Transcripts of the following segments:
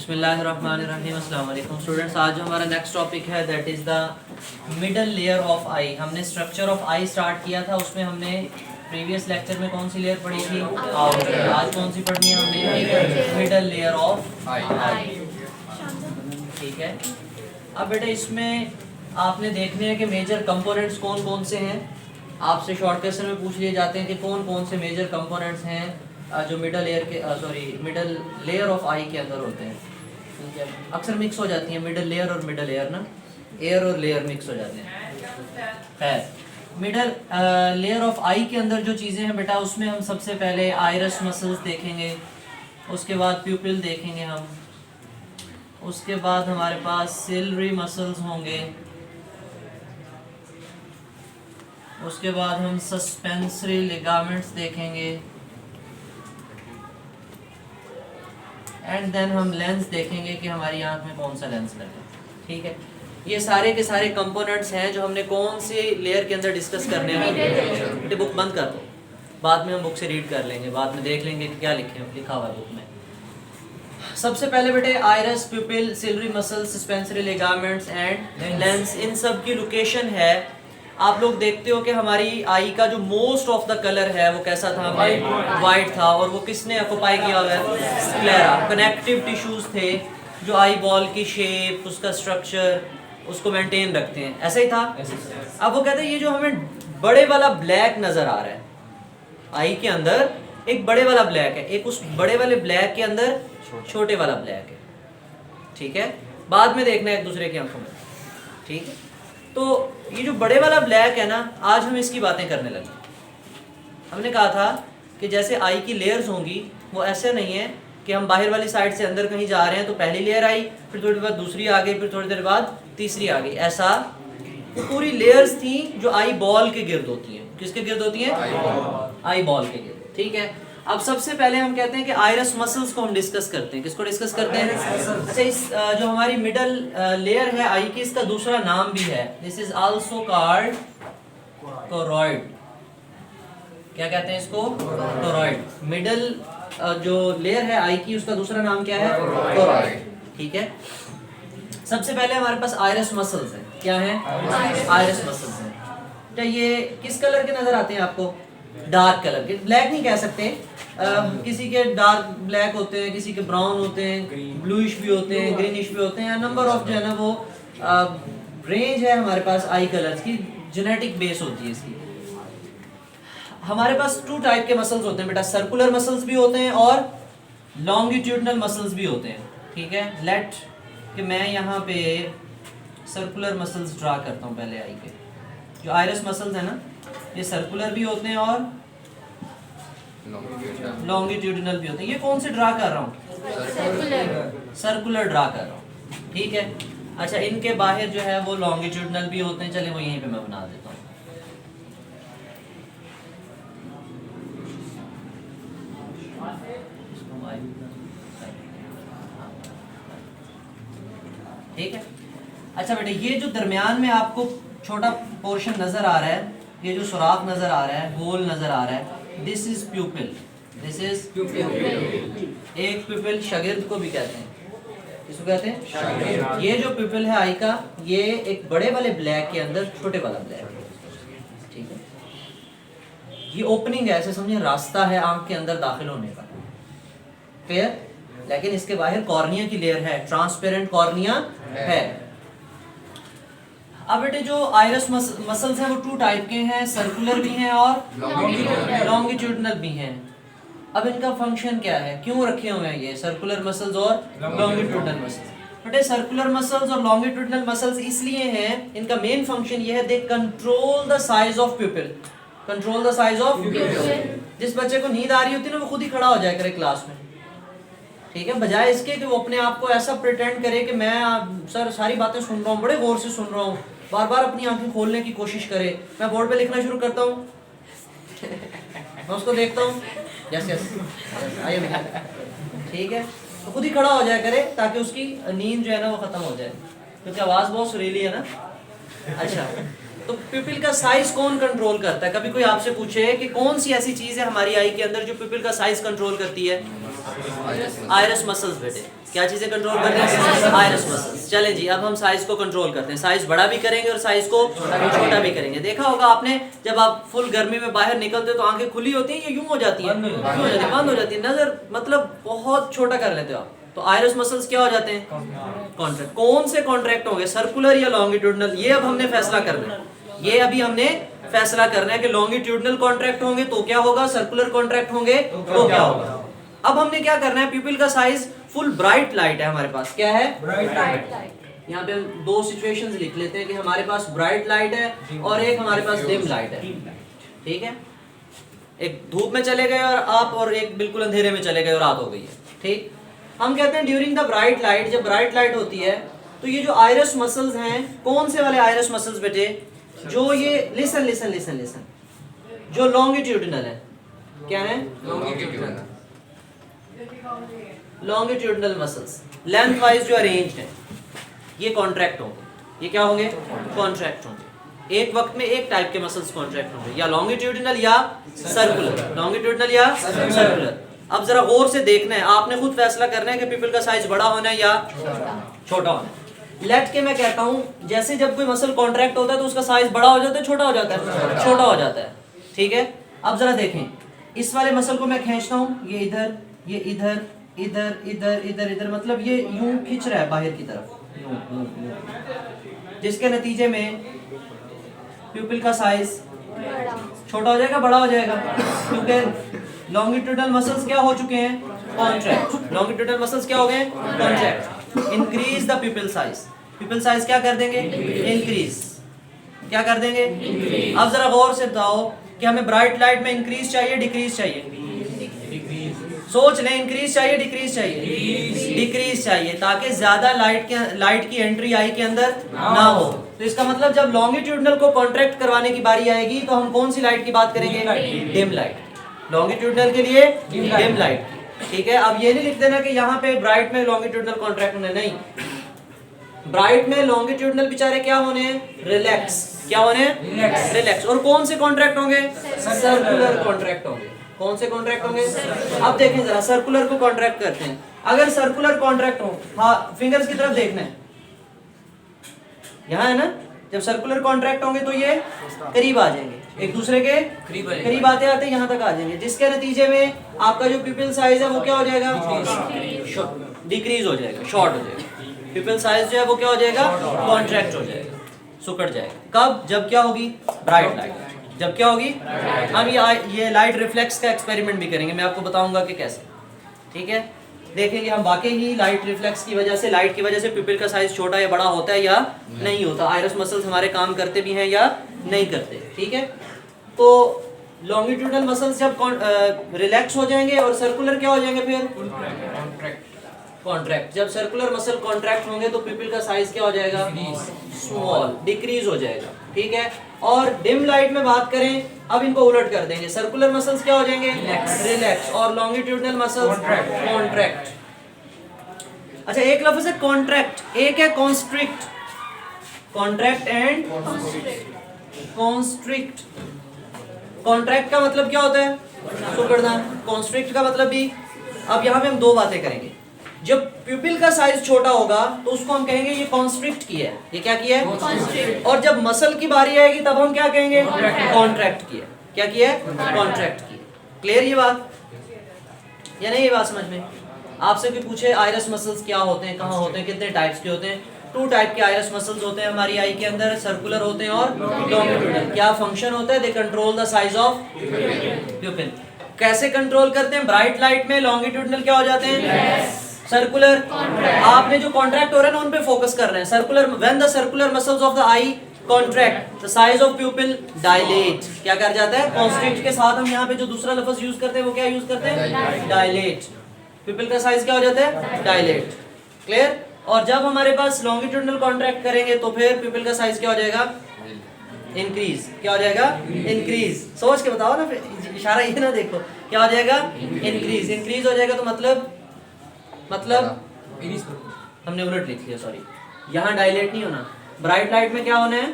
बिस्मिल्लाहिर्रहमानिर्रहीम। अस्सलाम वालेकुम स्टूडेंट्स। आज जो हमारा नेक्स्ट टॉपिक है that is the middle layer of eye. हमने स्ट्रक्चर ऑफ आई स्टार्ट किया था, उसमें हमने प्रीवियस लेक्चर में कौन सी लेयर पढ़ी थी? आउटर। आज कौन सी पढ़नी है हमने? मिडल लेयर ऑफ आई। ठीक है। अब बेटा इसमें आपने देखने हैं कि मेजर कंपोनेंट्स कौन कौन से हैं। आपसे शॉर्ट क्वेश्चन में पूछ लिए जाते हैं कि कौन कौन से मेजर कंपोनेंट्स हैं जो मिडल लेयर ऑफ आई के अंदर होते हैं। ठीक है, अक्सर मिक्स हो जाती हैं मिडल लेयर और मिडल एयर ना, एयर और लेयर मिक्स हो जाते हैं। खैर, मिडल लेयर ऑफ आई के अंदर जो चीज़ें हैं बेटा, उसमें हम सबसे पहले आइरस मसल्स देखेंगे, उसके बाद प्यूपिल देखेंगे हम, उसके बाद हमारे पास सिलरी मसल्स होंगे, उसके बाद हम सस्पेंसरी लिगामेंट्स देखेंगे, एंड देन हम लेंस देखेंगे कि हमारी आंख में कौन सा लेंस लगे। ठीक है, ये सारे के सारे कंपोनेंट्स हैं जो हमने कौन सी लेयर के अंदर डिस्कस करने हैं। बेटे बुक बंद कर दो, बाद में हम बुक से रीड कर लेंगे, बाद में देख लेंगे कि क्या लिखा हुआ है बुक में। सबसे पहले बेटे iris, pupil, ciliary muscle, suspensory ligaments and lens, इन सब की लोकेशन है। आप लोग देखते हो कि हमारी आई का जो मोस्ट ऑफ द कलर है वो कैसा था? वाइट था। और वो किसने ऑक्युपाई किया हुआ है? स्क्लेरा। कनेक्टिव टिश्यूज थे जो आई बॉल की शेप, उसका स्ट्रक्चर, उसको मेंटेन रखते हैं। ऐसा ही था। अब वो कहते हैं ये जो हमें बड़े वाला ब्लैक नजर आ रहा है आई के अंदर, एक बड़े वाला ब्लैक है, एक उस बड़े वाले ब्लैक के अंदर छोटे वाला ब्लैक है। ठीक है, बाद में देखना है एक दूसरे की आंखों में। ठीक है, तो ये जो बड़े वाला ब्लैक है ना, आज हम इसकी बातें करने लगे। हमने कहा था कि जैसे आई की लेयर्स होंगी, वो ऐसे नहीं है कि हम बाहर वाली साइड से अंदर कहीं जा रहे हैं तो पहली लेयर आई, फिर थोड़ी देर बाद दूसरी आ गई, फिर थोड़ी देर बाद तीसरी आ गई। ऐसा वो पूरी लेयर्स थी जो आई बॉल के गिर्द होती हैं। किसके गिर्द होती हैं? आई बॉल के गिर्द। ठीक है, अब सबसे पहले हम कहते हैं कि आइरस मसल्स को हम डिस्कस करते हैं। किसको डिस्कस करते हैं? अच्छा, इस जो हमारी मिडल लेयर है आई की, इसका दूसरा नाम भी है। This is also called toroid. क्या कहते हैं इसको? टोरॉइड। मिडल जो लेयर है आई की, उसका दूसरा नाम क्या है? टोरॉइड। ठीक है, सबसे पहले हमारे पास आइरस मसल्स है। क्या है? आइरस मसल्स है। तो ये किस कलर के नजर आते हैं आपको? डार्क कलर के। ब्लैक नहीं कह सकते, किसी के डार्क ब्लैक होते हैं, किसी के ब्राउन होते हैं, ब्लूइश भी होते हैं, ग्रीनिश भी होते हैं। नंबर ऑफ जो है ना वो रेंज है हमारे पास आई कलर्स की, जेनेटिक बेस होती है इसकी। हमारे पास टू टाइप के मसल्स होते हैं बेटा, सर्कुलर मसल्स भी होते हैं और लॉन्गिट्यूडनल मसल्स भी होते हैं। ठीक है, लेट कि मैं यहाँ पे सर्कुलर मसल्स ड्रा करता हूँ पहले आई के। जो आइरस मसल्स है ना, ये सर्कुलर भी होते हैं और लॉन्गिट्यूडिनल भी होते हैं। ये कौन से ड्रा कर रहा हूँ? सर्कुलर ड्रा कर रहा हूँ। ठीक है, अच्छा इनके बाहर जो है वो लॉन्गिट्यूडिनल भी होते हैं। चले वो यहीं पे मैं बना देता हूँ। ठीक है, अच्छा बेटे ये जो दरमियान में आपको छोटा पोर्शन नजर आ रहा है, ये जो सुराख नजर आ रहा है, होल नजर आ रहा है, दिस इज प्यूपिल। This is प्यूपिल। एक प्यूपिल शागिर्द को भी कहते हैं। किसको कहते हैं? शागिर्द। ये जो प्यूपिल है आई का, ये एक बड़े वाले ब्लैक के अंदर छोटे वाला ब्लैक है। ठीक है, ये ओपनिंग है, ऐसे समझिए रास्ता है आंख के अंदर दाखिल होने का। क्लियर? लेकिन इसके बाहर कॉर्निया की लेयर है, ट्रांसपेरेंट कॉर्निया है। अब बेटे जो आइरस मसल्स हैं वो टू टाइप के हैं, सर्कुलर भी हैं और लॉन्गिट्यूडनल भी हैं। अब इनका फंक्शन क्या है, क्यों रखे हुए हैं ये सर्कुलर मसल्स और लॉन्गिट्यूडनल मसल्स? बेटे सर्कुलर मसल्स और लॉन्गिट्यूडनल मसल्स इसलिए हैं, इनका मेन फंक्शन ये है, they control the size of प्यूपिल। Control the size of प्यूपिल। जिस बच्चे को नींद आ रही होती है ना, वो खुद ही खड़ा हो जाया करे क्लास में। ठीक है, बजाय इसके कि वो अपने आप को ऐसा प्रिटेंड करे कि मैं सर सारी बातें सुन रहा हूँ, बड़े गौर से सुन रहा हूँ, बार बार अपनी आंखें खोलने की कोशिश करे। मैं बोर्ड पे लिखना शुरू करता हूँ, मैं उसको देखता हूँ, यस यस आइए। ठीक है, तो खुद ही खड़ा हो जाया करे ताकि उसकी नींद जो है ना वो खत्म हो जाए, क्योंकि आवाज़ बहुत सुरीली है ना। अच्छा, तो प्यूपिल का साइज कौन कंट्रोल करता है? कभी कोई आपसे पूछे कि कौन सी ऐसी चीज़ है हमारी आई के अंदर जो प्यूपिल का साइज कंट्रोल करती है? आयरस मसल्स बेटे। क्या चीजें कंट्रोल कर रहे हैं? Iris muscles. चलें जी, अब हम साइज को कंट्रोल करते हैं। साइज बड़ा भी करेंगे और साइज को छोटा भी करेंगे। देखा होगा आपने, जब आप फुल गर्मी में बाहर निकलते हो तो आंखें खुली होती हैं या यूं हो जाती हैं? बंद हो जाती है, नजर मतलब बहुत छोटा कर लेते हो आप। तो आयरस मसल्स क्या हो जाते हैं? कॉन्ट्रैक्ट। कौन से कॉन्ट्रैक्ट होंगे, सर्कुलर या लॉन्गिट्यूडनल? ये अब हमने फैसला करना है। ये अभी हमने फैसला करना है कि लॉन्गिट्यूडनल कॉन्ट्रैक्ट होंगे तो क्या होगा, सर्कुलर कॉन्ट्रैक्ट होंगे तो क्या होगा। अब हमने क्या करना है, प्यूपिल का साइज फुल ब्राइट लाइट है हमारे पास। क्या है? Bright light. यहाँ पे हम दो सिचुएशंस लिख लेते हैं कि हमारे पास ब्राइट लाइट है और एक हमारे पास डिम लाइट है। ठीक है, एक धूप में चले गए और आप, और एक बिल्कुल अंधेरे में चले गए और रात हो गई है। ठीक, हम कहते हैं ड्यूरिंग द ब्राइट लाइट, जब ब्राइट लाइट होती है तो ये जो आयरस मसल्स हैं, कौन से वाले आयरस मसल्स बेटे? जो ये लिसन लिसन लिसन लिसन, जो लॉन्गिट्यूडिनल है। क्या है? लॉन्गिट्यूडिनल मसल्स लेंथ वाइज जो अरेंज्ड है, ये कॉन्ट्रैक्ट होंगे। ये क्या होंगे? कॉन्ट्रैक्ट होंगे। एक वक्त में एक टाइप के मसल्स कॉन्ट्रैक्ट होंगे, या लॉन्गिट्यूडिनल या सर्कुलर। लॉन्गिट्यूडिनल या सर्कुलर। अब जरा गौर से देखना है, आपने खुद फैसला करना है कि पीपल का साइज बड़ा होना है या छोटा होना है। लेट के मैं कहता हूँ, जैसे जब कोई मसल कॉन्ट्रैक्ट होता है तो उसका साइज बड़ा हो जाता है, छोटा हो जाता है? छोटा हो जाता है। ठीक है, अब जरा देखें, इस वाले मसल को मैं खींचता हूँ, ये इधर, ये इधर, इधर इधर इधर इधर, मतलब ये यूं खींच रहा है बाहर की तरफ, जिसके नतीजे में प्यूपिल का साइज छोटा हो जाएगा, बड़ा हो जाएगा, क्योंकि लॉन्गिट्यूडनल मसल्स क्या हो चुके हैं? कॉन्ट्रैक्ट। लॉन्गिट्यूडनल मसल्स क्या हो गए? Contract. Increase the प्यूपिल size. प्यूपिल size क्या कर देंगे? इंक्रीज। क्या कर देंगे? अब जरा गौर से बताओ कि हमें ब्राइट लाइट में इंक्रीज चाहिए, डिक्रीज चाहिए? सोच लें, इंक्रीज चाहिए, डिक्रीज चाहिए? डिक्रीज चाहिए, ताकि ज्यादा लाइट की एंट्री आई के अंदर ना हो। तो इसका मतलब जब लॉन्गिट्यूडनल को कॉन्ट्रैक्ट करवाने की बारी आएगी तो हम कौन सी लाइट की बात करेंगे? Dim light. लॉन्गिट्यूडनल के लिए डिम लाइट। ठीक है, अब ये नहीं लिख देना कि यहाँ पे ब्राइट में लॉन्गिट्यूडनल कॉन्ट्रैक्ट होने, नहीं, ब्राइट में लॉन्गिट्यूडनल बेचारे क्या होने हैं? रिलैक्स। क्या होने हैं? रिलैक्स। और कौन से कॉन्ट्रैक्ट होंगे? सर्कुलर कॉन्ट्रैक्ट होंगे। कौन से कॉन्ट्रैक्ट होंगे? अब देखें जरा, सर्कुलर को कॉन्ट्रैक्ट करते हैं। अगर सर्कुलर कॉन्ट्रैक्ट हो, हाँ फिंगर्स की तरफ देखना है, यहाँ है ना, जब सर्कुलर कॉन्ट्रैक्ट होंगे तो ये करीब आ जाएंगे, एक दूसरे के करीब आते आते यहाँ तक आ जाएंगे, जिसके नतीजे में आपका जो प्यूपिल साइज है वो क्या हो जाएगा? डिक्रीज हो जाएगा, शॉर्ट हो जाएगा। प्यूपिल साइज जो है वो क्या हो जाएगा? कॉन्ट्रैक्ट हो जाएगा, सुकड़ जाएगा। कब? जब क्या होगी? Bright light. जब क्या होगी? हम ये लाइट रिफ्लेक्स का एक्सपेरिमेंट भी करेंगे, मैं आपको बताऊंगा कि कैसे। ठीक है, देखेंगे हम वाकई ही लाइट रिफ्लेक्स की वजह से, लाइट की वजह से प्यूपिल का साइज छोटा या बड़ा होता है या नहीं होता, आयरस मसल्स हमारे काम करते भी हैं या नहीं करते। ठीक है, तो लॉन्गिट्यूडनल मसल्स जब रिलैक्स हो जाएंगे और सर्कुलर क्या हो जाएंगे? फिर कॉन्ट्रैक्ट। जब सर्कुलर मसल कॉन्ट्रैक्ट होंगे तो प्यूपिल का साइज क्या हो जाएगा? स्मॉल, डिक्रीज हो जाएगा। ठीक है, और डिम लाइट में बात करें, अब इनको उलट कर देंगे, सर्कुलर मसल्स क्या हो जाएंगे? रिलैक्स, और लॉन्गिट्यूडनल मसल्स कॉन्ट्रैक्ट। अच्छा, एक लफ्ज है कॉन्ट्रैक्ट, एक है constrict. Contract and constrict. Contract का मतलब क्या होता है? सुकड़ना। कॉन्स्ट्रिक्ट का मतलब भी, अब यहाँ पे हम दो बातें करेंगे। जब प्यूपिल का साइज छोटा होगा तो उसको हम कहेंगे ये कॉन्स्ट्रिक्ट किया है। ये क्या किया है? और जब मसल की बारी आएगी तब हम क्या कहेंगे? कॉन्ट्रैक्ट किया। क्या किया है? कॉन्ट्रैक्ट किया। क्लियर ये बात या नहीं? ये बात समझ में? आपसे कोई पूछे आयरस मसल्स क्या होते हैं, कहाँ होते हैं, कितने टाइप्स के होते हैं? 2 टाइप के आयरस मसल्स होते हैं हमारी आई के अंदर, सर्कुलर होते हैं और लॉन्गिट्यूडनल। क्या फंक्शन होता है? They control the size of प्यूपिल। कैसे कंट्रोल करते हैं? ब्राइट लाइट में लॉन्गिट्यूडनल क्या हो जाते हैं? सर्कुलर। आपने जो कॉन्ट्रैक्ट हो रहा है ना उन पे फोकस कर रहे हैं। Circular, when the circular muscles of the I contract the size of प्यूपिल dilate. क्या कर जाता है? कॉन्स्ट्रिक्ट के साथ हम यहाँ पे जो दूसरा लफ्ज यूज करते हैं वो क्या यूज करते हैं? डायलेट। प्यूपिल का साइज क्या हो जाता है? डायलेट। क्लियर? और जब हमारे पास लॉन्गिट्यूडनल कॉन्ट्रैक्ट करेंगे तो फिर प्यूपिल का साइज क्या हो जाएगा? इंक्रीज। क्या हो जाएगा? इंक्रीज। सोच के बताओ ना, फिर इशारा ये ना देखो। क्या हो जाएगा? इंक्रीज। इंक्रीज हो जाएगा तो मतलब हमने उलट लिख लिया, सॉरी। यहाँ डायलेट नहीं होना। ब्राइट लाइट में क्या होना है?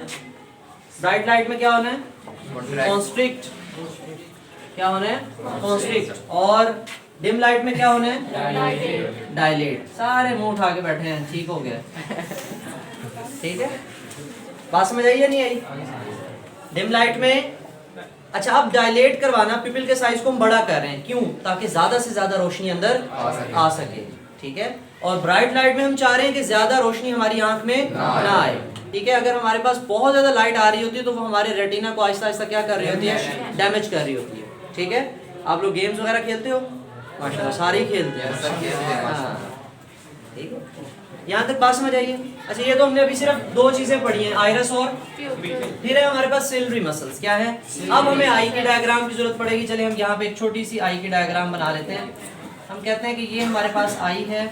ब्राइट लाइट में क्या होना है? कॉन्स्ट्रिक्ट। क्या होना है? कॉन्स्ट्रिक्ट। और डिम लाइट में क्या होना है? डायलेट। सारे मुंह उठा के बैठे हैं, ठीक हो गया। ठीक है, बात समझ आई या नहीं आई? डिम लाइट में अच्छा, अब डायलेट करवाना, पिपिल के साइज को हम बड़ा कर रहे हैं, क्यों? ताकि ज्यादा से ज्यादा रोशनी अंदर आ सके। ठीक है, और ब्राइट लाइट में हम चाह रहे हैं कि ज्यादा रोशनी हमारी आंख में ना आए। ठीक है, अगर हमारे पास बहुत ज्यादा लाइट आ रही होती है तो वो हमारे रेटिना को आहिस्ता आहिस्ता क्या कर रही होती है? डैमेज कर रही होती है। ठीक है, आप लोग गेम्स वगैरह खेलते हो? माशाल्लाह सारे ही खेलते हैं। हाँ, ठीक है, यहाँ तक बात समझ आई है? अच्छा, ये तो हमने अभी सिर्फ दो चीजें पढ़ी हैं, आइरस और फिर है हमारे पास सिलरी मसल्स। क्या है? अब हमें आई की डायग्राम की जरूरत पड़ेगी। चले हम यहाँ पे एक छोटी सी आई की डायग्राम बना लेते हैं। हम कहते हैं कि ये हमारे पास आई है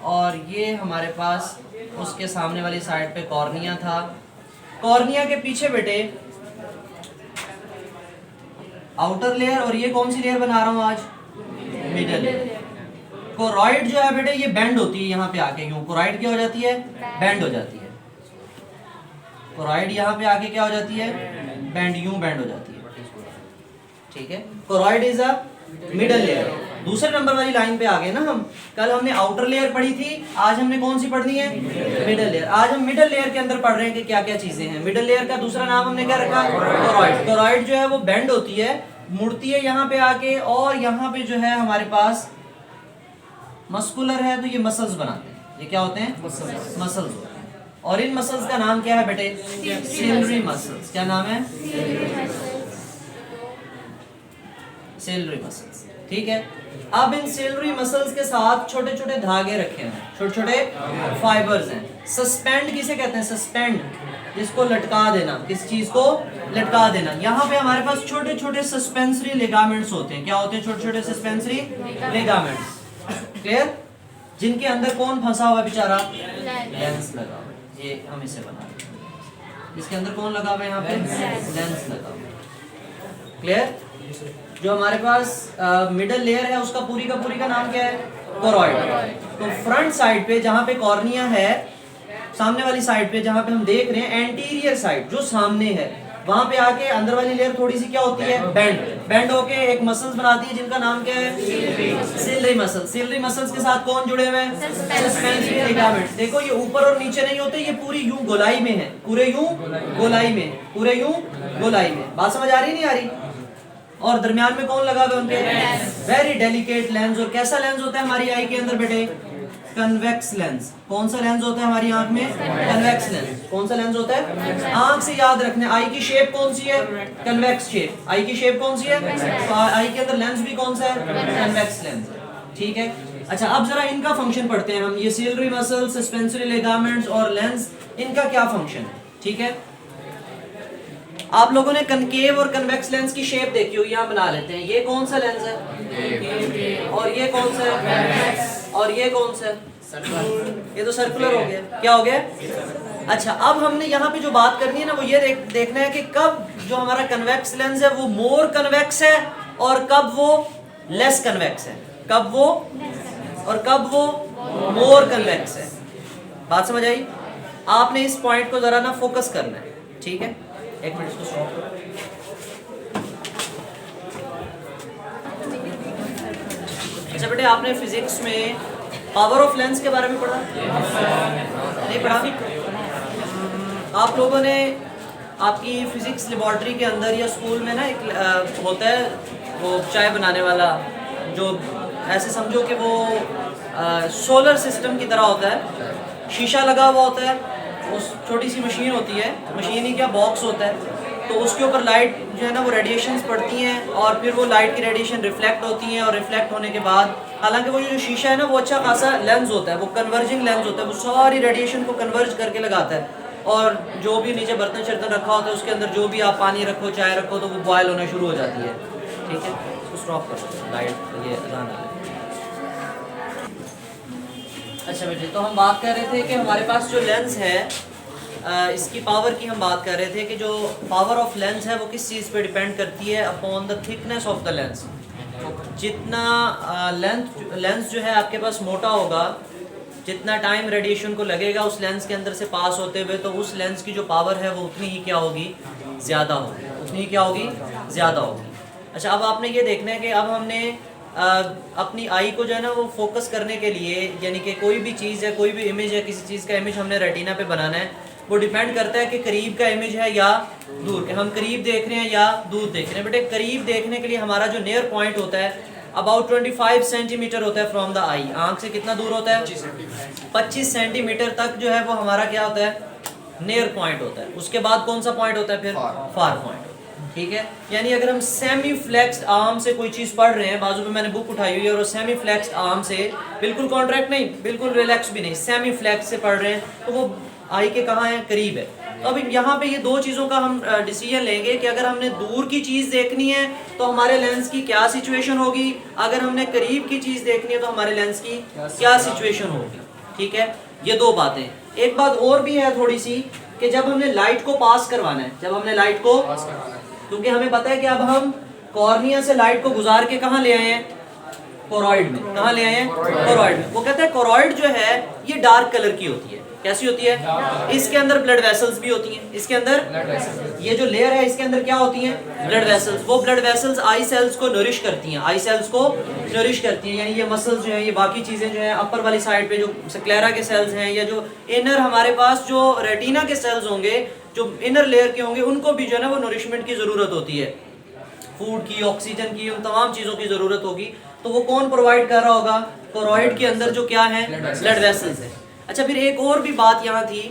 और ये हमारे पास उसके सामने वाली साइड पे कॉर्निया था। कॉर्निया के पीछे बेटे आउटर लेयर, और ये कौन सी लेयर बना रहा हूँ आज? Middle layer. कोरॉइड जो है बेटे ये बेंड होती है यहाँ पे आके, यूं कोरॉइड क्या हो जाती है? बेंड हो जाती है। कोरॉइड यहाँ पे आके क्या हो जाती है? बेंड, यूं बेंड हो जाती है। ठीक है, choroid is a middle layer. दूसरे नंबर वाली लाइन पे आ गए ना हम। कल हमने आउटर लेयर पढ़ी थी, आज हमने कौन सी पढ़नी है? Middle layer. आज हम मिडल लेयर के अंदर पढ़ रहे हैं कि क्या क्या चीजें हैं। मिडल लेयर का दूसरा नाम हमने क्या रखा? कोरॉइड। कोरॉइड जो है वो बेंड होती है, मुड़ती है यहाँ पे आके, और यहाँ पे जो है हमारे पास मस्कुलर है तो ये मसल्स बनाते हैं। ये क्या होते हैं? मसल्स होते हैं। और इन मसल्स का नाम क्या है बेटे? Ciliary muscles. क्या नाम है? Ciliary muscles. ठीक है, अब इन सिलरी मसल्स के साथ छोटे छोटे धागे रखे हैं, छोटे छोटे फाइबर्स हैं। सस्पेंड किसे कहते हैं? सस्पेंड, जिसको लटका देना। किस चीज को? लटका देना। यहाँ पे हमारे पास छोटे छोटे सस्पेंसरी लिगामेंट्स होते हैं। क्या होते हैं? छोटे छोटे सस्पेंसरी लिगामेंट्स। क्लियर? जिनके अंदर कौन फंसा हुआ बेचारा? लेंस लगा हुआ। ये हम इसे बना रहे हैं, इसके अंदर कौन लगा हुआ है? यहाँ पे लेंस लगा हुआ। क्लियर? जो हमारे पास मिडल लेयर है उसका पूरी का नाम क्या है? कोरॉइड। तो फ्रंट साइड पे जहाँ पे कॉर्निया है, सामने वाली साइड पे जहाँ पे हम देख रहे हैं, एंटीरियर साइड जो सामने है, वहां पे आके अंदर वाली लेयर थोड़ी सी क्या होती है? बेंड होके एक मसल्स बनाती है जिनका नाम क्या है? Ciliary muscles. सिलरी मसल्स के साथ कौन जुड़े हुए हैं? Suspensory ligaments. देखो ये ऊपर और नीचे नहीं होते, ये पूरी यूं गोलाई में है, पूरे यूं गोलाई में, पूरे यूं गोलाई में। बात समझ आ रही नहीं आ रही? और दरमियान में कौन लगा हुआ है उनके? Very delicate lens. और कैसा लेंस होता है हमारी आई के अंदर बेटे? Convex lens. कौन सा लेंस होता है हमारी आंख में? Convex lens. कौन सा लेंस होता है? आंख से याद रखना, आई की शेप कौन सी है? Convex shape. आई की शेप कौन सी है? तो आई के अंदर लेंस भी कौन सा है? Convex lens. ठीक है, अच्छा अब जरा इनका फंक्शन पढ़ते हैं हम। ये सिलरी मसल, सस्पेंसरी लिगामेंट्स और लेंस, इनका क्या फंक्शन है? ठीक है, आप लोगों ने कनकेव और कन्वेक्स लेंस की शेप देखी हो, यहाँ बना लेते हैं। ये कौन सा लेंस है? और ये कौन सा है? और ये कौन सा है? ये तो सर्कुलर हो गया। क्या हो गया? अच्छा, अब हमने यहाँ पे जो बात करनी है ना, वो ये देखना है कि कब जो हमारा कन्वेक्स लेंस है वो मोर कन्वेक्स है और कब वो लेस कन्वेक्स है। कब वो और कब वो मोर कन्वेक्स है। बात समझ आई? आपने इस पॉइंट को जरा ना फोकस करना है। ठीक है, एक मिनट इसको स्टॉप करो। अच्छा बेटे, आपने फिजिक्स में पावर ऑफ लेंस के बारे में पढ़ा? नहीं पढ़ा? आप लोगों ने आपकी फिजिक्स लेबॉर्ट्री के अंदर या स्कूल में ना एक होता है वो चाय बनाने वाला, जो ऐसे समझो कि वो सोलर सिस्टम की तरह होता है, शीशा लगा हुआ होता है, उस छोटी सी मशीन होती है, मशीन ही क्या बॉक्स होता है, तो उसके ऊपर लाइट जो है ना वो रेडिएशंस पड़ती हैं और फिर वो लाइट की रेडिएशन रिफ्लेक्ट होती हैं, और रिफ्लेक्ट होने के बाद हालांकि वो जो शीशा है ना वो अच्छा खासा लेंस होता है, वो कन्वर्जिंग लेंस होता है, वो सारी रेडिएशन को कन्वर्ज करके लगाता है, और जो भी नीचे बर्तन शर्तन रखा होता है उसके अंदर जो भी आप पानी रखो, चाय रखो, तो वो बॉयल होना शुरू हो जाती है। ठीक है, इसको स्टॉप करो, लाइट ये अजान आ गई। अच्छा बेटे, तो हम बात कर रहे थे कि हमारे पास जो लेंस है इसकी पावर की हम बात कर रहे थे कि जो पावर ऑफ लेंस है वो किस चीज़ पे डिपेंड करती है? Upon the thickness of the lens. जितना लेंस जो है आपके पास मोटा होगा, जितना टाइम रेडिएशन को लगेगा उस लेंस के अंदर से पास होते हुए, तो उस लेंस की जो पावर है वो उतनी ही क्या होगी? ज़्यादा होगी। उतनी ही क्या होगी? ज़्यादा होगी। अच्छा, अब आपने ये देखना है कि अब हमने अपनी आई को जो है ना वो फोकस करने के लिए, यानी कि कोई भी चीज़ है, कोई भी इमेज है, किसी चीज़ का इमेज हमने रेटिना पे बनाना है, वो डिपेंड करता है कि करीब का इमेज है या दूर के, हम करीब देख रहे हैं या दूर देख रहे हैं। बेटे करीब देखने के लिए हमारा जो नियर पॉइंट होता है अबाउट 25 सेंटीमीटर होता है फ्रॉम द आई। आंख से कितना दूर होता है? 25 सेंटीमीटर तक जो है वो हमारा क्या होता है? नियर पॉइंट होता है। उसके बाद कौन सा पॉइंट होता है फिर? Far point. ठीक है, यानी अगर हम सेमी फ्लेक्स्ड आर्म से कोई चीज़ पढ़ रहे हैं, बाजू पे मैंने बुक उठाई हुई है, और सेमी फ्लेक्स्ड आर्म से, बिल्कुल कॉन्ट्रैक्ट नहीं, बिल्कुल रिलैक्स भी नहीं, सेमी फ्लेक्स से पढ़ रहे हैं, तो वो आई के कहाँ है? करीब है। तो अभी यहाँ पे ये दो चीज़ों का हम डिसीजन लेंगे कि अगर हमने दूर की चीज़ देखनी है तो हमारे लेंस की क्या सिचुएशन होगी, अगर हमने करीब की चीज़ देखनी है तो हमारे लेंस की क्या सिचुएशन होगी। ठीक है, ये दो बातें। एक बात और भी है थोड़ी सी, कि जब हमने लाइट को पास करवाना है, जब हमने लाइट को, क्योंकि हमें पता है कि अब हम कॉर्निया से लाइट को गुजार के कहाँ ले आए हैं? कोरॉइड में। कहाँ ले आए हैं? कोरॉइड में। वो कहते हैं कोरॉइड जो है ये डार्क कलर की होती है। कैसी होती है? इसके अंदर ब्लड वेसल्स भी होती हैं। इसके अंदर ये जो लेयर है इसके अंदर क्या होती हैं? Blood vessels. वो ब्लड वेसल्स आई सेल्स को नरिश करती हैं, आई सेल्स को नरिश करती हैं, यानी ये मसल्स जो है, ये बाकी चीजें जो है अपर वाली साइड पे जो स्क्लेरा के सेल्स हैं, या जो इनर हमारे पास जो रेटिना के सेल्स होंगे, जो इनर लेयर के होंगे, उनको भी जो है ना वो नरिशमेंट की जरूरत होती है, फूड की, ऑक्सीजन की, उन तमाम चीजों की जरूरत होगी। तो वो कौन प्रोवाइड कर रहा होगा? कोरॉइड के अंदर जो क्या है? ब्लड वेसल्स है। अच्छा, फिर एक और भी बात यहाँ थी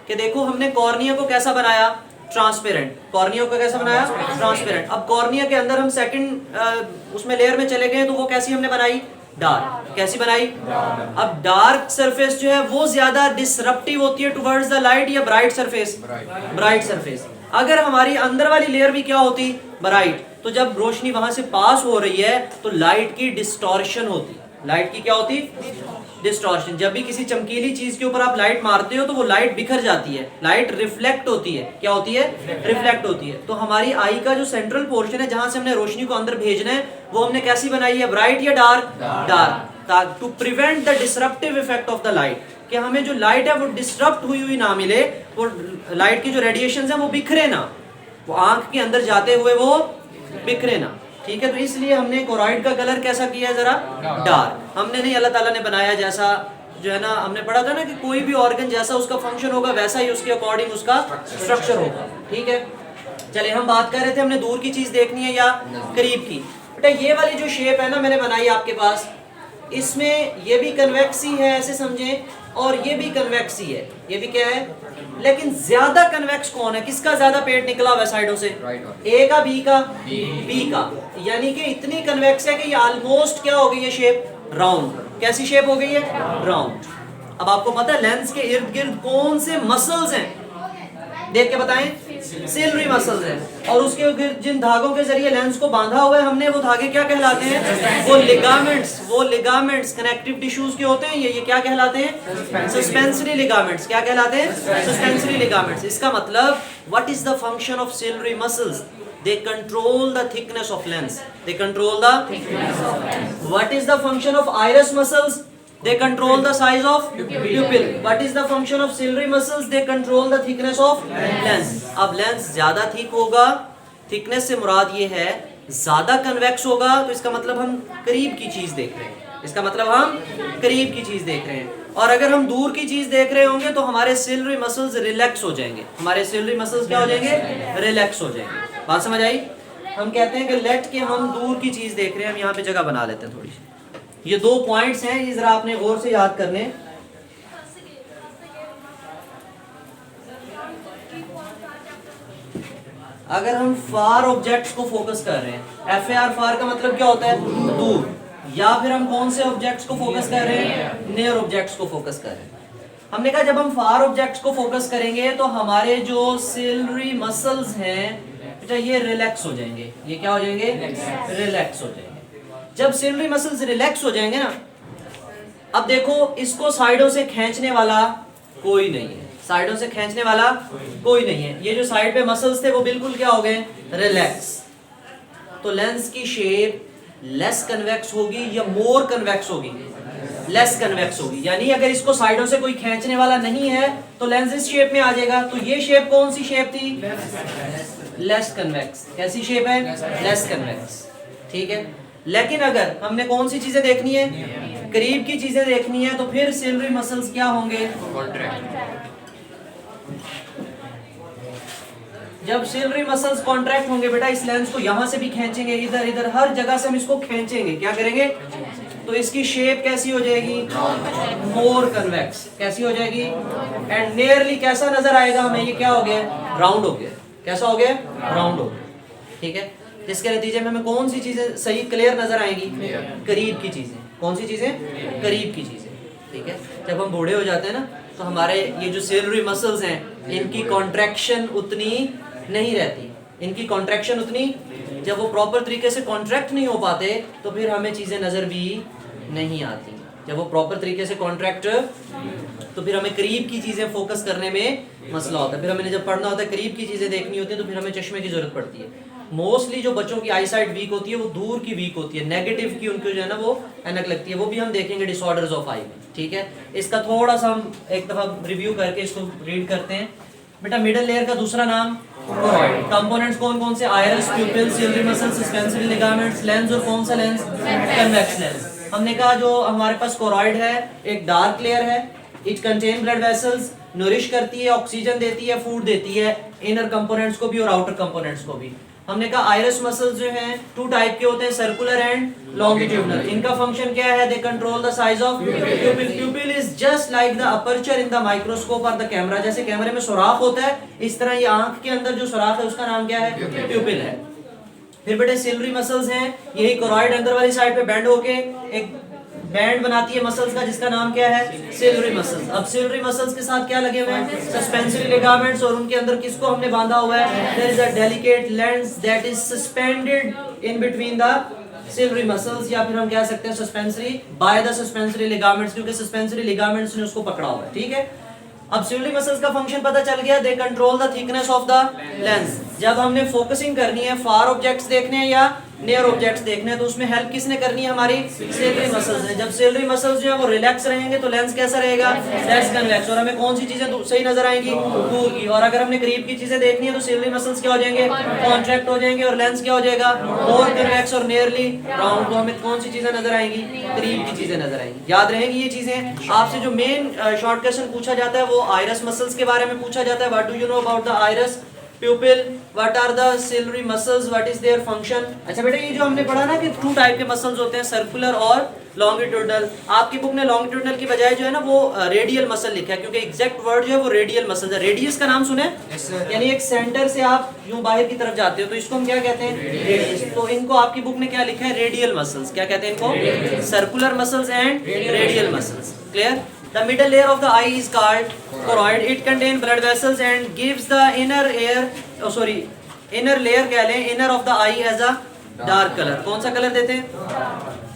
कि देखो हमने कॉर्निया को कैसा बनाया? ट्रांसपेरेंट। कॉर्निया को कैसा बनाया? ट्रांसपेरेंट। अब कॉर्निया के अंदर हम सेकंड उसमें लेयर में चले गए, तो वो कैसी हमने बनाई? डार्क। कैसी बनाई? अब डार्क सरफेस जो है वो ज्यादा डिसरप्टिव होती है टुवर्ड्स द लाइट, या ब्राइट सरफेस? Bright surface. अगर हमारी अंदर वाली लेयर भी क्या होती? ब्राइट, तो जब रोशनी वहां से पास हो रही है तो लाइट की डिस्टॉर्शन होती। लाइट की क्या होती? डिस्टॉर्शन। जब भी किसी चमकीली चीज के ऊपर आप लाइट मारते हो तो वो लाइट बिखर जाती है, लाइट रिफ्लेक्ट होती है। क्या होती है? रिफ्लेक्ट होती है। तो हमारी आई का जो सेंट्रल पोर्शन है, जहां से हमने रोशनी को अंदर भेजना है, वो हमने कैसी बनाई है? ब्राइट या dark? Dark, to prevent the disruptive effect of the light, कि हमें जो लाइट है वो डिसरप्ट हुई हुई ना मिले, वो लाइट की जो रेडिएशन है वो बिखरे ना, वो आंख के अंदर जाते हुए वो बिखरे ना। ठीक है, तो इसलिए हमने कोरॉइड का कलर कैसा किया है? जरा डार्क। हमने नहीं, अल्लाह ताला ने बनाया, जैसा जो है ना हमने पढ़ा था ना कि कोई भी ऑर्गन जैसा उसका फंक्शन होगा वैसा ही उसके अकॉर्डिंग उसका स्ट्रक्चर होगा। ठीक है, चलिए हम बात कर रहे थे हमने दूर की चीज देखनी है या करीब की। बेटा ये वाली जो शेप है ना मैंने बनाई आपके पास, इसमें ये भी कन्वेक्सी है ऐसे समझें, और ये भी कन्वेक्सी है। ये भी क्या है? लेकिन ज्यादा कन्वेक्स कौन है? किसका ज्यादा पेट निकला हुआ है साइडों से? ए का, बी का? बी का। यानी कि इतनी कन्वेक्स है कि ये ऑलमोस्ट क्या हो गई है? Shape round. कैसी शेप हो गई है? राउंड। अब आपको पता है लेंस के इर्द गिर्द कौन से मसल्स हैं? देख के बताएं। सिलरी मसल्स है, और उसके जिन धागों के जरिए लेंस को बांधा हुआ है हमने, वो धागे क्या कहलाते हैं? वो लिगामेंट्स कनेक्टिव टिश्यूज के होते हैं। ये क्या कहलाते हैं? Suspensory ligaments. क्या कहलाते हैं? Suspensory ligaments. इसका मतलब what is the function of ciliary muscles? They control the thickness of lens. They control the thickness of lens. What is the function of iris muscles? They control the size of pupil. What is the function of ciliary muscles? They control the thickness of lens. अब lens ज्यादा thick होगा, thickness से मुराद ये है ज्यादा convex होगा, तो इसका मतलब हम करीब की चीज देख रहे हैं। इसका मतलब हम करीब की चीज देख रहे हैं। और अगर हम दूर की चीज देख रहे होंगे तो हमारे सिलरी मसल्स रिलैक्स हो जाएंगे। हमारे सिलरी मसल्स क्या हो जाएंगे? रिलैक्स हो जाएंगे। बात समझ आई? हम कहते हैं कि लेट के हम दूर की चीज देख रहे हैं, हम यहाँ पे जगह बना लेते हैं थोड़ी सी। ये दो पॉइंट्स हैं, ये जरा आपने गौर से याद करने। अगर हम फार ऑब्जेक्ट्स को फोकस कर रहे हैं, FAR फार का मतलब क्या होता है? दूर। या फिर हम कौन से ऑब्जेक्ट्स को फोकस कर रहे हैं? नियर ऑब्जेक्ट्स को फोकस कर रहे हैं। हमने कहा जब हम फार ऑब्जेक्ट्स को फोकस करेंगे तो हमारे जो सिलरी मसल्स हैं ये रिलैक्स हो जाएंगे। ये क्या हो जाएंगे? रिलैक्स हो जाएंगे। जब सिलरी मसल्स रिलैक्स हो जाएंगे ना, अब देखो इसको साइडों से खींचने वाला कोई नहीं है, साइडों से खींचने वाला कोई नहीं है। ये जो साइड पे मसल्स थे वो बिल्कुल क्या हो गए? रिलैक्स। तो लेंस की शेप लेस कन्वेक्स होगी या मोर कन्वेक्स होगी? लेस कन्वेक्स होगी। यानी अगर इसको साइडों से कोई खींचने वाला नहीं है तो लेंस इस शेप में आ जाएगा। तो ये शेप कौन सी शेप थी? Less convex. कैसी शेप है? Less convex. ठीक है, लेकिन अगर हमने कौन सी चीजें देखनी है, करीब की चीजें देखनी है, तो फिर सिलरी मसल्स क्या होंगे, जब सिलरी मसल्स कॉन्ट्रैक्ट होंगे बेटा, इस लेंस को यहां से भी खींचेंगे, इधर इधर हर जगह से हम इसको खींचेंगे, क्या करेंगे, तो इसकी शेप कैसी हो जाएगी, मोर कन्वेक्स, कैसी हो जाएगी, एंड नियरली कैसा नजर आएगा हमें, ये क्या हो गया, राउंड हो गया, कैसा हो गया, राउंड हो गया, ठीक है। जिसके नतीजे में हमें कौन सी चीजें सही क्लियर नजर आएंगी, करीब की चीजें, कौन सी चीजें, करीब की चीजें, ठीक है। जब हम बूढ़े हो जाते हैं ना, तो हमारे ये जो सिलरी मसल्स हैं, इनकी कॉन्ट्रैक्शन उतनी नहीं रहती, इनकी कॉन्ट्रैक्शन उतनी, जब वो प्रॉपर तरीके से कॉन्ट्रैक्ट नहीं हो पाते तो फिर हमें चीजें नजर भी नहीं आती। जब वो प्रॉपर तरीके से कॉन्ट्रैक्ट, तो फिर हमें करीब की चीजें फोकस करने में मसला होता है। फिर हमें जब पढ़ना होता है, करीब की चीजें देखनी होती है, तो फिर हमें चश्मे की जरूरत पड़ती है। मोस्टली जो बच्चों की आई साइट वीक होती है, वो दूर की वीक होती है, नेगेटिव की उनको जो है ना वो ऐनक लगती है, वो भी हम देखेंगे डिसऑर्डर्स ऑफ आई में, ठीक है। इसका थोड़ा सा हम एक दफा रिव्यू करके इसको रीड करते हैं। बेटा मिडल लेयर का दूसरा नाम कोरॉइड, कंपोनेंट्स कौन कौन से, iris, pupil, ciliary muscle, suspensory ligaments, lens, और कौन सा लेंस, कन्वेक्स लेंस। हमने कहा जो हमारे पास कोरॉइड है, एक डार्क लेयर है, it contain blood vessels, nourish करती है, ऑक्सीजन देती है, फूड देती है, इनर कंपोनेंट्स को भी और आउटर कंपोनेंट्स को भी। हमने कहा आइरिस मसल्स जो हैं टू टाइप के होते हैं, सर्कुलर एंड लॉन्गिट्यूडनल। इनका फंक्शन क्या है, they control the size of प्यूपिल। प्यूपिल is just like the aperture in the microscope और द कैमरा। जैसे कैमरे में सुराख होता है, इस तरह ये आंख के अंदर जो सुराख है उसका नाम क्या है, प्यूपिल है। फिर बेटे सिलरी मसल्स हैं, यही कोरॉइड अंदर वाली साइड पे बैंड होके एक बैंड बनाती है मसल्स का, जिसका नाम क्या है, सिलरी मसल्स। अब सिलरी मसल्स के साथ क्या लगे हुए हैं, सस्पेंसरी लिगामेंट्स, और उनके अंदर किसको हमने बांधा हुआ है, there is a delicate lens that is suspended in between the ciliary muscles, या फिर हम कह सकते हैं suspensory by the suspensory ligaments, क्योंकि सस्पेंसरी लिगामेंट्स ने उसको पकड़ा हुआ है, ठीक है। अब सिलरी मसल्स का फंक्शन पता चल गया, they control the thickness of the lens. जब हमने फोकसिंग करनी है, फार ऑब्जेक्ट्स देखने हैं या नियर ऑब्जेक्ट्स देखने हैं, तो उसमें हेल्प किसने करनी है, हमारी सिलरी मसल्स ने। जब सिलरी मसल्स जो है वो रिलैक्स रहेंगे तो लेंस कैसा रहेगा, लेंस कन्वेक्स, और हमें कौन सी चीजें सही नजर आएंगी, दूर की। और अगर हमने करीब की चीजें देखनी है तो सिलरी मसल्स क्या हो जाएंगे, कॉन्ट्रैक्ट हो जाएंगे, और लेंस क्या हो जाएगा, मोर कन्वेक्स और नियरली राउंड। तो हमें कौन सी चीजें नजर आएंगी, करीब की चीजें नजर आएंगी। याद रहेंगी ये चीजें। आपसे जो मेन शॉर्ट क्वेश्चन पूछा जाता है वो आइरिस मसल्स के बारे में पूछा जाता है। What do you know about the iris, pupil, what are the ciliary muscles, what is their function. अच्छा बेटा, ये जो हमने पढ़ा ना कि टू टाइप के मसल्स होते हैं, सर्कुलर और लॉन्गिट्यूडनल। आपकी बुक ने लॉन्गिट्यूडनल की बजाय जो है ना वो रेडियल मसल लिखा है, क्योंकि एग्जैक्ट वर्ड जो है वो रेडियल मसल है। रेडियस का नाम सुने, यानी एक सेंटर से आप यूं बाहर की तरफ जाते हो तो इसको हम क्या कहते हैं, रेडियस। तो इनको आपकी बुक ने क्या लिखा है, रेडियल मसल्स। क्या कहते हैं इनको, circular muscles and radial muscles. Clear. The middle layer of the eye is called choroid. It contains blood vessels and gives the inner layer कह लें, inner of the eye as a dark color. कौन सा colour देते हैं।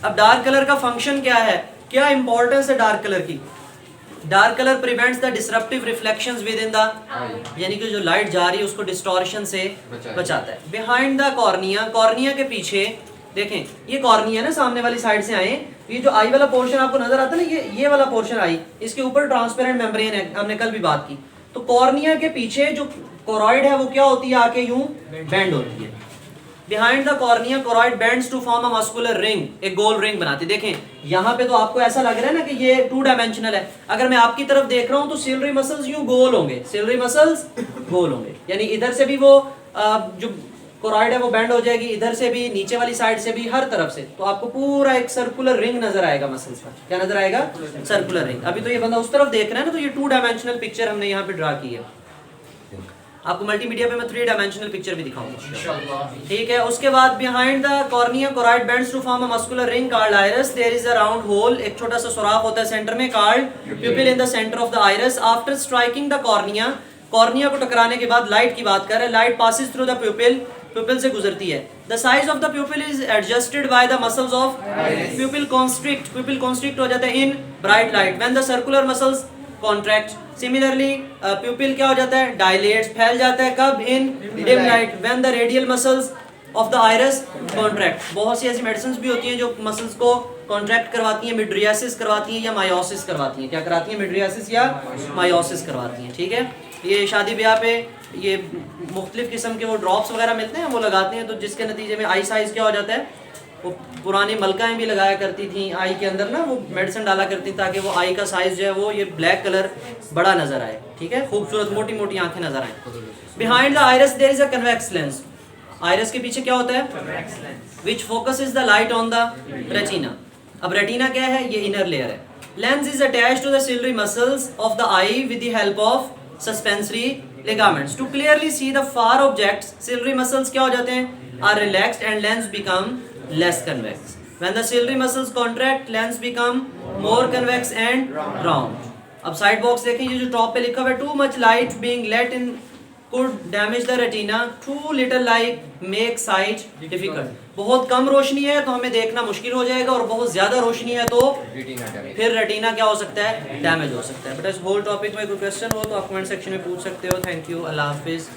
अब dark colour का function क्या है, क्या इंपॉर्टेंस है डार्क कलर की। Dark colour prevents the disruptive reflections with in the, यानी कि जो लाइट जा रही है उसको डिस्टॉर्शन से बचाता है। बिहाइंड द कॉर्निया, कॉर्निया के पीछे देखें, ये कॉर्निया ना सामने वाली साइड से आए, ये जो आई वाला पोर्शन आपको नजर आता है ना, ये वाला पोर्शन आई, इसके ऊपर ट्रांसपेरेंट मेम्ब्रेन है, हमने कल भी बात की। तो कॉर्निया के पीछे जो कोरॉइड है वो क्या होती है, आके यूं बेंड होती है। Behind the cornea choroid bends to form a muscular ring, एक गोल रिंग बनाती है। देखें यहाँ पे तो आपको ऐसा लग रहा है ना कि ये टू डायमेंशनल है। अगर मैं आपकी तरफ देख रहा हूँ तो सिलरी मसल्स यूं गोल होंगे, सिलरी मसल्स गोल होंगे, यानी इधर से भी वो जो कोरॉइड है वो बैंड हो जाएगी, इधर से भी, नीचे वाली साइड से भी, हर तरफ से। तो आपको पूरा एक सर्कुलर रिंग नजर आएगा मसल्स का। क्या नजर आएगा, सर्कुलर रिंग। अभी तो ये बंदा उस तरफ देख रहा है ना, तो ये टू डायमेंशनल पिक्चर हमने यहाँ पे ड्रा की है। आपको मल्टीमीडिया पे मैं 3 डायमेंशनल पिक्चर भी दिखाऊंगा, ठीक है। उसके बाद behind the cornea choroid bends to form a muscular ring called iris. There is a round hole, एक छोटा सा सुराख होता है सेंटर में, called pupil in the centre of the iris. After striking the cornea, cornea को टकराने के बाद लाइट की बात कर रहे हैं, light passes through the pupil, pupil से गुजरती है। The size of the pupil is adjusted by the muscles of pupil constrict, pupil constrict हो जाता है in bright light when the circular muscles contract. Similarly pupil क्या हो जाता है, डायलेट्स, फैल जाता है, कब, in dim light when the radial muscles of the iris contract. बहुत सी ऐसी मेडिसिन भी होती हैं जो मसल्स को कॉन्ट्रैक्ट करवाती हैं, मिड्रियासिस करवाती हैं या मायोसिस करवाती हैं। क्या कराती हैं, मिड्रियासिस या मायोसिस करवाती हैं, ठीक है। ये शादी ब्याह पे ये मुख्तलिफ किस्म के वो ड्रॉप्स वगैरह मिलते हैं, वो लगाते हैं, तो जिसके नतीजे में आई साइज क्या हो जाता है, वो पुरानी मलकाएं भी लगाया करती थी आई के अंदर ना, वो मेडिसिन डाला करती ताकि वो आई का साइज जो है वो ये ब्लैक कलर बड़ा नजर आए, ठीक है, खूबसूरत मोटी मोटी आंखें नजर आए। Behind the iris there is a convex lens, iris के पीछे क्या होता है, which focuses the light on the retina. अब रेटिना क्या है, ये इनर लेयर है। Lens is attached to the ciliary muscles of the eye with the help of suspensory ligaments to clearly see the far objects। ciliary muscles क्या हो जाते हैं, are relaxed and lens become less convex। when the ciliary muscles contract lens become more convex and round। अब side box देखें, ये जो top पे लिखा हुआ है too much light being let in could damage the retina, too little light make sight difficult। बहुत कम रोशनी है तो हमें देखना मुश्किल हो जाएगा, और बहुत ज्यादा रोशनी है तो फिर रेटिना क्या हो सकता है, डैमेज हो सकता है। बट इस होल टॉपिक में कोई क्वेश्चन हो तो आप कमेंट सेक्शन में पूछ सकते हो। Thank you, Allah Hafiz.